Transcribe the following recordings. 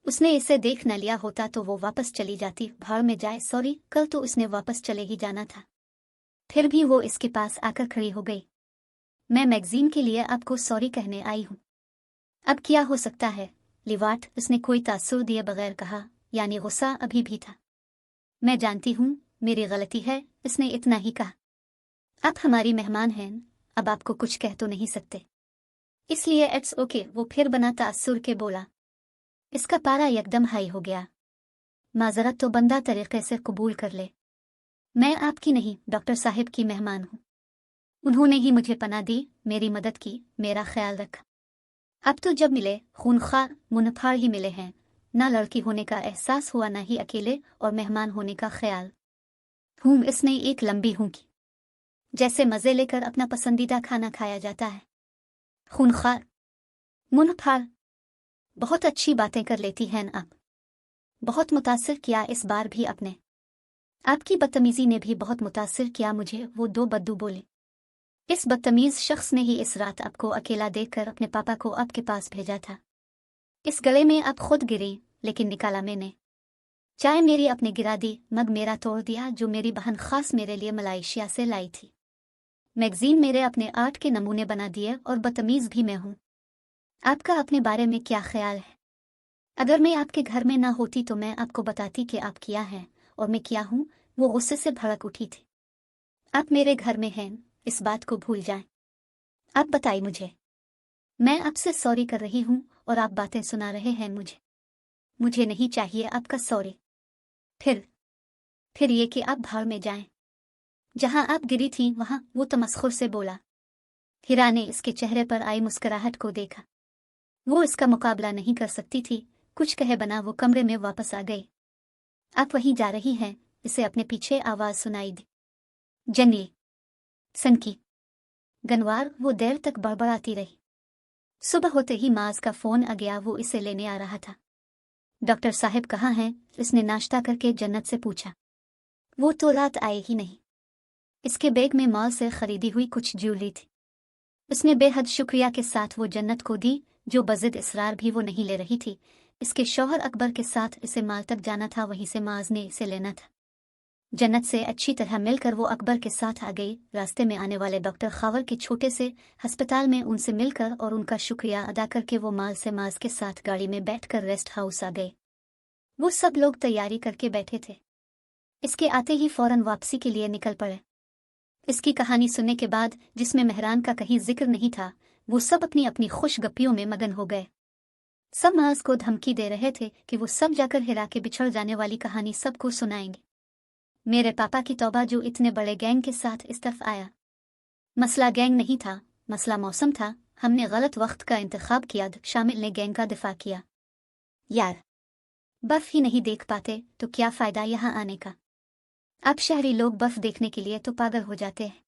उसने इसे देख न लिया होता तो वो वापस चली जाती। भाड़ में जाए, सॉरी, कल तो उसने वापस चले ही जाना था। फिर भी वो इसके पास आकर खड़ी हो गई। मैं मैगजीन के लिए आपको सॉरी कहने आई हूँ। अब क्या हो सकता है लिवाट, उसने कोई तासुर दिए बगैर कहा, यानी गुस्सा अभी भी था। मैं जानती हूँ, मेरी गलती है, इसने इतना ही कहा। आप हमारी मेहमान हैं, अब आपको कुछ कह तो नहीं सकते, इसलिए इट्स ओके। वो फिर बना तासुर के बोला। इसका पारा एकदम हाई हो गया। माजरत तो बंदा तरीके से कबूल कर ले। मैं आपकी नहीं, डॉक्टर साहिब की मेहमान हूँ। उन्होंने ही मुझे पनाह दी, मेरी मदद की, मेरा ख्याल रखा। अब तो जब मिले खूनख्वार मुनफार ही मिले हैं, ना लड़की होने का एहसास हुआ, ना ही अकेले और मेहमान होने का ख्याल। इसने एक लंबी हूँ की, जैसे मज़े लेकर अपना पसंदीदा खाना खाया जाता है। खूनख्वार मुनफार, बहुत अच्छी बातें कर लेती हैं आप। बहुत मुतासिर किया इस बार भी अपने। आपकी बदतमीजी ने भी बहुत मुतासिर किया मुझे, वो दो बद्दू बोले। इस बदतमीज शख्स ने ही इस रात आपको अकेला देखकर अपने पापा को आपके पास भेजा था। इस गले में आप खुद गिरी, लेकिन निकाला मैंने। चाय मेरी अपने गिरा दी, मग मेरा तोड़ दिया जो मेरी बहन खास मेरे लिए मलेशिया से लाई थी। मैगजीन मेरे अपने आर्ट के नमूने बना दिए, और बदतमीज भी मैं हूँ। आपका अपने बारे में क्या ख्याल है? अगर मैं आपके घर में ना होती तो मैं आपको बताती कि आप किया है और मैं क्या हूँ। वो गुस्से से भड़क उठी थी। आप मेरे घर में हैं, इस बात को भूल जाएं। आप बताइए मुझे, मैं आपसे सॉरी कर रही हूँ और आप बातें सुना रहे हैं मुझे। मुझे नहीं चाहिए आपका सॉरी। फिर ये कि आप भाड़ में जाएं। जहां आप गिरी थी वहां, वो तमस्खुर से बोला। हिरा ने इसके चेहरे पर आई मुस्कुराहट को देखा। वो इसका मुकाबला नहीं कर सकती थी। कुछ कहे बना वो कमरे में वापस आ गई। आप वहीं जा रही हैं, इसे अपने पीछे आवाज सुनाई दी। जनिए सनकी गनवार। वो देर तक बड़बड़ाती रही। सुबह होते ही माज का फोन आ गया, वो इसे लेने आ रहा था। डॉक्टर साहब कहाँ हैं? इसने नाश्ता करके जन्नत से पूछा। वो तो रात आए ही नहीं। इसके बैग में मॉल से खरीदी हुई कुछ ज्वेलरी थी। उसने बेहद शुक्रिया के साथ वो जन्नत को दी, जो बजिद इसरार भी वो नहीं ले रही थी। इसके शौहर अकबर के साथ इसे माल तक जाना था, वहीं से माज ने इसे लेना था। जन्नत से अच्छी तरह मिलकर वो अकबर के साथ आ गई। रास्ते में आने वाले डॉक्टर खावर के छोटे से अस्पताल में उनसे मिलकर और उनका शुक्रिया अदा करके वो माल से माज के साथ गाड़ी में बैठकर रेस्ट हाउस आ गए। वो सब लोग तैयारी करके बैठे थे। इसके आते ही फौरन वापसी के लिए निकल पड़े। इसकी कहानी सुनने के बाद, जिसमें मेहरान का कहीं जिक्र नहीं था, वो सब अपनी अपनी खुशगप्पियों में मगन हो गए। सब माज को धमकी दे रहे थे कि वो सब जाकर हिरा के बिछड़ जाने वाली कहानी सबको सुनाएंगे। मेरे पापा की तौबा, जो इतने बड़े गैंग के साथ इस तरफ आया। मसला गैंग नहीं था, मसला मौसम था। हमने गलत वक्त का इंतखाब किया। शामिल ने गैंग का दिफा किया। यार, बर्फ ही नहीं देख पाते तो क्या फायदा यहाँ आने का। अब शहरी लोग बर्फ देखने के लिए तो पागल हो जाते हैं।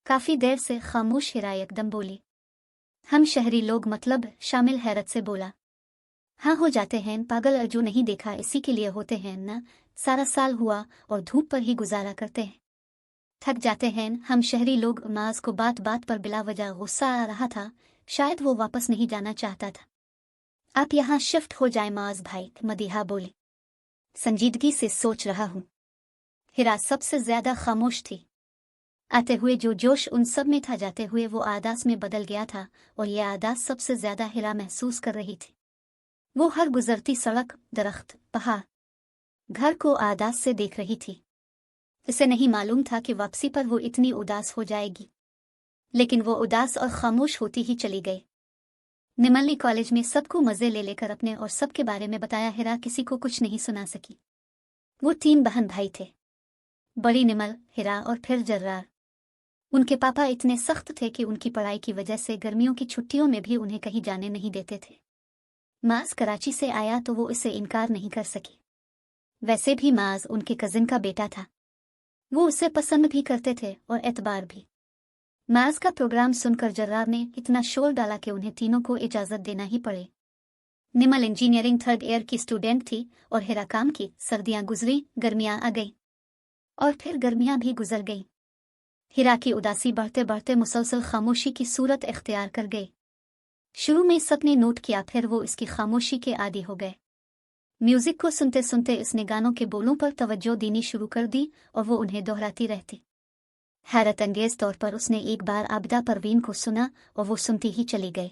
काफी देर से खामोश हिरा एकदम बोली। हम शहरी लोग मतलब? शामिल हैरत से बोला। हाँ, हो जाते हैं पागल, जो नहीं देखा इसी के लिए होते हैं ना। सारा साल हुआ और धूप पर ही गुजारा करते हैं, थक जाते हैं हम शहरी लोग। माज को बात बात पर बिला वजह गुस्सा आ रहा था। शायद वो वापस नहीं जाना चाहता था। आप यहाँ शिफ्ट हो जाए माज भाई, मदीहा बोली। संजीदगी से सोच रहा हूँ। हिरा सबसे ज्यादा खामोश थी। आते हुए जो जोश उन सब में था, जाते हुए वो आदास में बदल गया था, और ये आदास सबसे ज्यादा हिरा महसूस कर रही थी। वो हर गुजरती सड़क, दरख्त, पहाड़, घर को आदास से देख रही थी। इसे नहीं मालूम था कि वापसी पर वो इतनी उदास हो जाएगी, लेकिन वो उदास और खामोश होती ही चली गई। निमली कॉलेज में सबको मजे ले लेकर अपने और सबके बारे में बताया। हिरा किसी को कुछ नहीं सुना सकी। वो 3 बहन भाई थे, बड़ी निमल, हिरा और फिर जर्रार। उनके पापा इतने सख्त थे कि उनकी पढ़ाई की वजह से गर्मियों की छुट्टियों में भी उन्हें कहीं जाने नहीं देते थे। माज कराची से आया तो वो इसे इनकार नहीं कर सकी। वैसे भी माज उनके कजिन का बेटा था। वो उसे पसंद भी करते थे और एतबार भी। माज का प्रोग्राम सुनकर जर्रार ने इतना शोर डाला कि उन्हें तीनों को इजाजत देना ही पड़े। निमल इंजीनियरिंग 3rd ईयर की स्टूडेंट थी और हिरा काम की। सर्दियां गुजरी, गर्मियां आ गई, और फिर गर्मियां भी गुजर गई। हिरा की उदासी बढ़ते बढ़ते मुसलसल खामोशी की सूरत इख्तियार कर गई। शुरू में सबने नोट किया, फिर वो इसकी खामोशी के आदी हो गए। म्यूजिक को सुनते सुनते इसने गानों के बोलों पर तवज्जो देनी शुरू कर दी और वो उन्हें दोहराती रहती। हैरत अंगेज तौर पर उसने एक बार आबिदा परवीन को सुना और वो सुनती ही चली गई।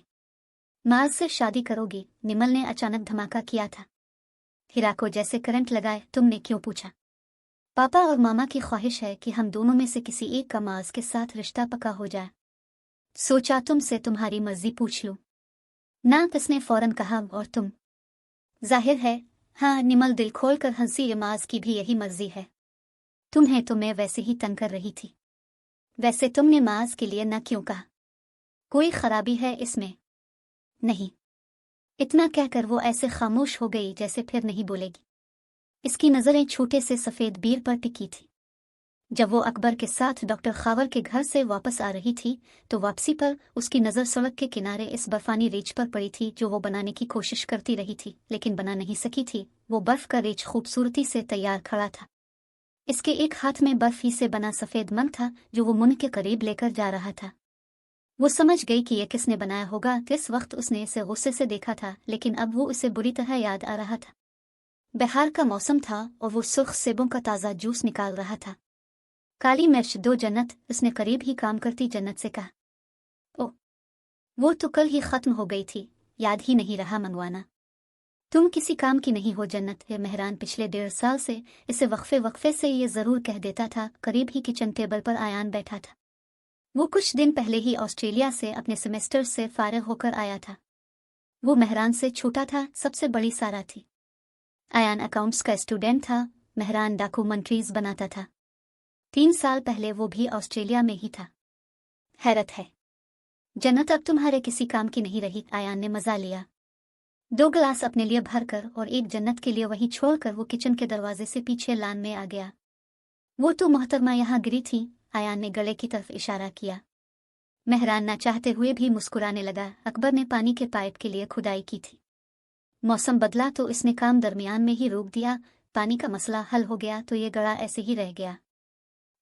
माज से शादी करोगी? निमल ने अचानक धमाका किया था। हिरा को जैसे करंट लगाए। तुमने क्यों पूछा? पापा और मामा की ख्वाहिश है कि हम दोनों में से किसी एक का माज के साथ रिश्ता पक्का हो जाए। सोचा तुमसे तुम्हारी मर्जी पूछ लूं। ना, किसने फौरन कहा। और तुम? जाहिर है। हाँ, निमल दिल खोल कर हंसी। माज की भी यही मर्जी है। तुम्हें तो मैं वैसे ही तंग कर रही थी। वैसे तुमने माज के लिए ना क्यों कहा? कोई खराबी है इसमें? नहीं। इतना कहकर वो ऐसे खामोश हो गई जैसे फिर नहीं बोलेगी। इसकी नजरें छोटे से सफेद बीर पर टिकी थी। जब वो अकबर के साथ डॉक्टर खावर के घर से वापस आ रही थी तो वापसी पर उसकी नज़र सड़क के किनारे इस बर्फानी रेच पर पड़ी थी जो वो बनाने की कोशिश करती रही थी लेकिन बना नहीं सकी थी। वो बर्फ का रेच खूबसूरती से तैयार खड़ा था। इसके एक हाथ में बर्फ ही से बना सफ़ेद मग था जो वो मुंह के करीब लेकर जा रहा था। वो समझ गई कि यह किसने बनाया होगा। किस वक्त उसने इसे गुस्से से देखा था लेकिन अब वो उसे बुरी तरह याद आ रहा था। बहार का मौसम था और वो सुर्ख सेबों का ताज़ा जूस निकाल रहा था। काली मिर्च दो जन्नत, उसने करीब ही काम करती जन्नत से कहा। ओ, वो तो कल ही खत्म हो गई थी, याद ही नहीं रहा मंगवाना। तुम किसी काम की नहीं हो जन्नत। है मेहरान पिछले 1.5 साल से इसे वक्फे वक्फे से ये ज़रूर कह देता था। करीब ही किचन टेबल पर आयान बैठा था। वो कुछ दिन पहले ही ऑस्ट्रेलिया से अपने सेमेस्टर से फारिग होकर आया था। वो मेहरान से छोटा था। सबसे बड़ी सारा थी। आयान अकाउंट्स का स्टूडेंट था। मेहरान डॉक्यूमेंट्रीज बनाता था। 3 साल पहले वो भी ऑस्ट्रेलिया में ही था। हैरत है जन्नत, अब तुम्हारे किसी काम की नहीं रही। आयान ने मजा लिया। 2 गिलास अपने लिए भरकर और एक जन्नत के लिए वहीं छोड़कर वो किचन के दरवाजे से पीछे लान में आ गया। वो तो मोहतरमा यहाँ गिरी थी। आयान ने गले की तरफ इशारा किया। मेहरान ना चाहते हुए भी मुस्कुराने लगा। अकबर ने पानी के पाइप के लिए खुदाई की थी। मौसम बदला तो इसने काम दरमियान में ही रोक दिया। पानी का मसला हल हो गया तो ये गड़ा ऐसे ही रह गया।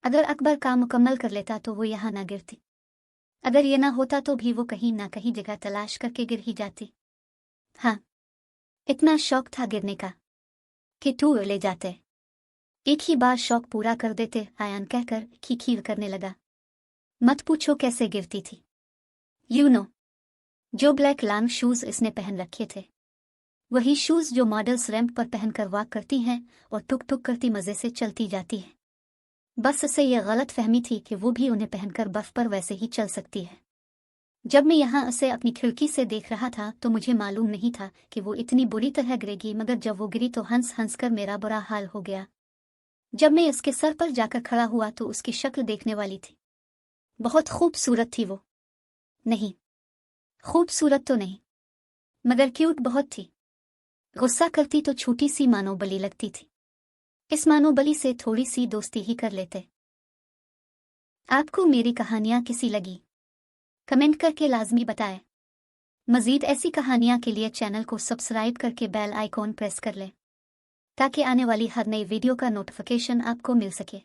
अगर अकबर काम मुकम्मल कर लेता तो वो यहाँ ना गिरती। अगर ये ना होता तो भी वो कहीं ना कहीं जगह तलाश करके गिर ही जाती। हाँ, इतना शौक था गिरने का कि तू ले जाते। एक ही बार शौक पूरा कर देते। आयान कहकर खीखीर करने लगा। मत पूछो कैसे गिरती थी। यू नो, जो ब्लैक लॉन्ग शूज इसने पहन रखे थे, वही शूज जो मॉडल्स रैंप पर पहनकर वॉक करती हैं और टुक टुक करती मजे से चलती जाती हैं। बस उसे यह गलत फहमी थी कि वो भी उन्हें पहनकर बर्फ पर वैसे ही चल सकती है। जब मैं यहाँ उसे अपनी खिड़की से देख रहा था तो मुझे मालूम नहीं था कि वो इतनी बुरी तरह गिरेगी, मगर जब वो गिरी तो हंस हंस कर मेरा बुरा हाल हो गया। जब मैं उसके सर पर जाकर खड़ा हुआ तो उसकी शक्ल देखने वाली थी। बहुत खूबसूरत थी वो। नहीं, खूबसूरत तो नहीं, मगर क्यूट बहुत थी। गुस्सा करती तो छोटी सी मानो बली लगती थी। इस मानो बली से थोड़ी सी दोस्ती ही कर लेते। आपको मेरी कहानियाँ कैसी लगी? कमेंट करके लाजमी बताएं। मज़ीद ऐसी कहानियाँ के लिए चैनल को सब्सक्राइब करके बेल आइकॉन प्रेस कर लें ताकि आने वाली हर नई वीडियो का नोटिफिकेशन आपको मिल सके।